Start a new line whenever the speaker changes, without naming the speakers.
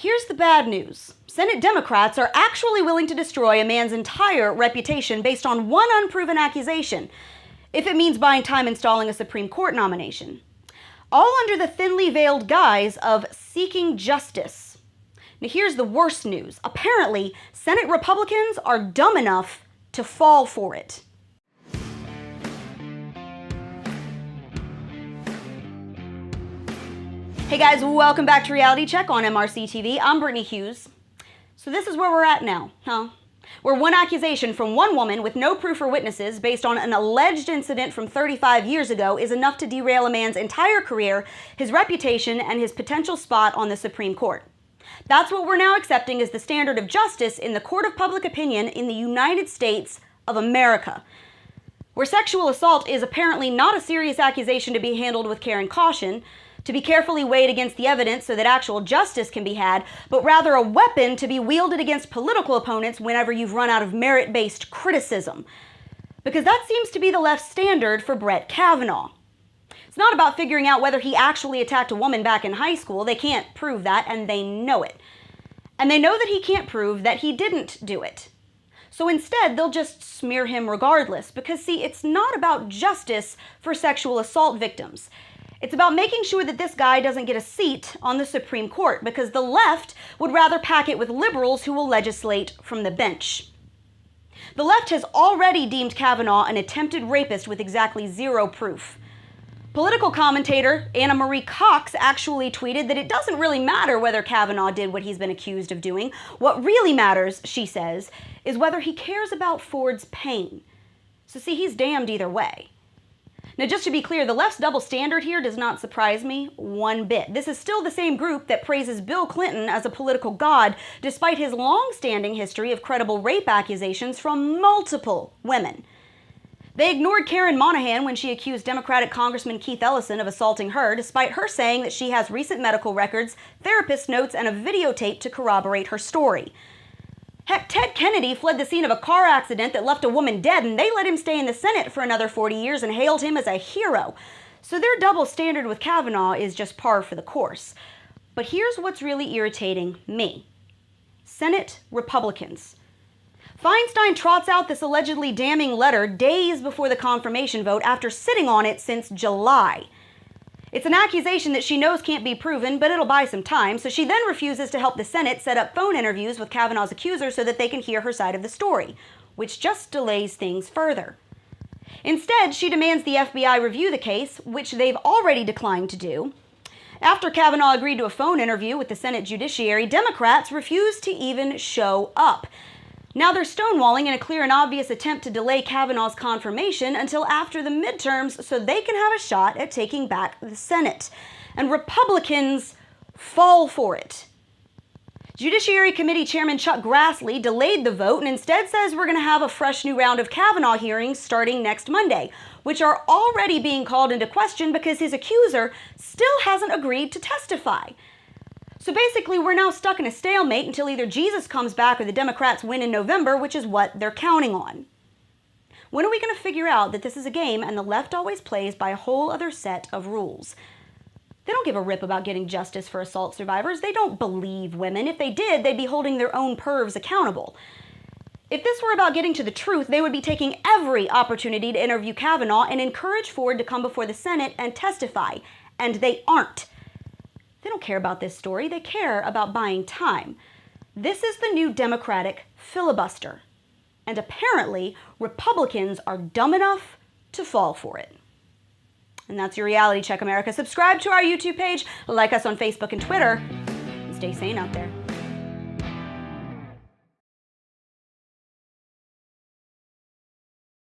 Here's the bad news. Senate Democrats are actually willing to destroy a man's entire reputation based on one unproven accusation, if it means buying time installing a Supreme Court nomination. All under the thinly veiled guise of seeking justice. Now here's the worst news. Apparently, Senate Republicans are dumb enough to fall for it. Hey guys, welcome back to Reality Check on MRC TV. I'm Brittany Hughes. So this is where we're at now, huh? Where one accusation from one woman with no proof or witnesses based on an alleged incident from 35 years ago is enough to derail a man's entire career, his reputation, and his potential spot on the Supreme Court. That's what we're now accepting as the standard of justice in the court of public opinion in the United States of America, where sexual assault is apparently not a serious accusation to be handled with care and caution, to be carefully weighed against the evidence so that actual justice can be had, but rather a weapon to be wielded against political opponents whenever you've run out of merit-based criticism. Because that seems to be the left's standard for Brett Kavanaugh. It's not about figuring out whether he actually attacked a woman back in high school. They can't prove that, and they know it. And they know that he can't prove that he didn't do it. So instead, they'll just smear him regardless, because see, it's not about justice for sexual assault victims. It's about making sure that this guy doesn't get a seat on the Supreme Court, because the left would rather pack it with liberals who will legislate from the bench. The left has already deemed Kavanaugh an attempted rapist with exactly zero proof. Political commentator Anna Marie Cox actually tweeted that it doesn't really matter whether Kavanaugh did what he's been accused of doing. What really matters, she says, is whether he cares about Ford's pain. So see, he's damned either way. Now, just to be clear, the left's double standard here does not surprise me one bit. This is still the same group that praises Bill Clinton as a political god, despite his long-standing history of credible rape accusations from multiple women. They ignored Karen Monahan when she accused Democratic Congressman Keith Ellison of assaulting her, despite her saying that she has recent medical records, therapist notes, and a videotape to corroborate her story. Heck, Ted Kennedy fled the scene of a car accident that left a woman dead, and they let him stay in the Senate for another 40 years and hailed him as a hero. So their double standard with Kavanaugh is just par for the course. But here's what's really irritating me. Senate Republicans. Feinstein trots out this allegedly damning letter days before the confirmation vote after sitting on it since July. It's an accusation that she knows can't be proven, but it'll buy some time, so she then refuses to help the Senate set up phone interviews with Kavanaugh's accuser so that they can hear her side of the story, which just delays things further. Instead, she demands the FBI review the case, which they've already declined to do. After Kavanaugh agreed to a phone interview with the Senate Judiciary, Democrats refused to even show up. Now they're stonewalling in a clear and obvious attempt to delay Kavanaugh's confirmation until after the midterms so they can have a shot at taking back the Senate. And Republicans fall for it. Judiciary Committee Chairman Chuck Grassley delayed the vote and instead says we're going to have a fresh new round of Kavanaugh hearings starting next Monday, which are already being called into question because his accuser still hasn't agreed to testify. So basically, we're now stuck in a stalemate until either Jesus comes back or the Democrats win in November, which is what they're counting on. When are we going to figure out that this is a game and the left always plays by a whole other set of rules? They don't give a rip about getting justice for assault survivors. They don't believe women. If they did, they'd be holding their own pervs accountable. If this were about getting to the truth, they would be taking every opportunity to interview Kavanaugh and encourage Ford to come before the Senate and testify. And they aren't. They don't care about this story. They care about buying time. This is the new Democratic filibuster. And apparently, Republicans are dumb enough to fall for it. And that's your Reality Check, America. Subscribe to our YouTube page, like us on Facebook and Twitter, and stay sane out there.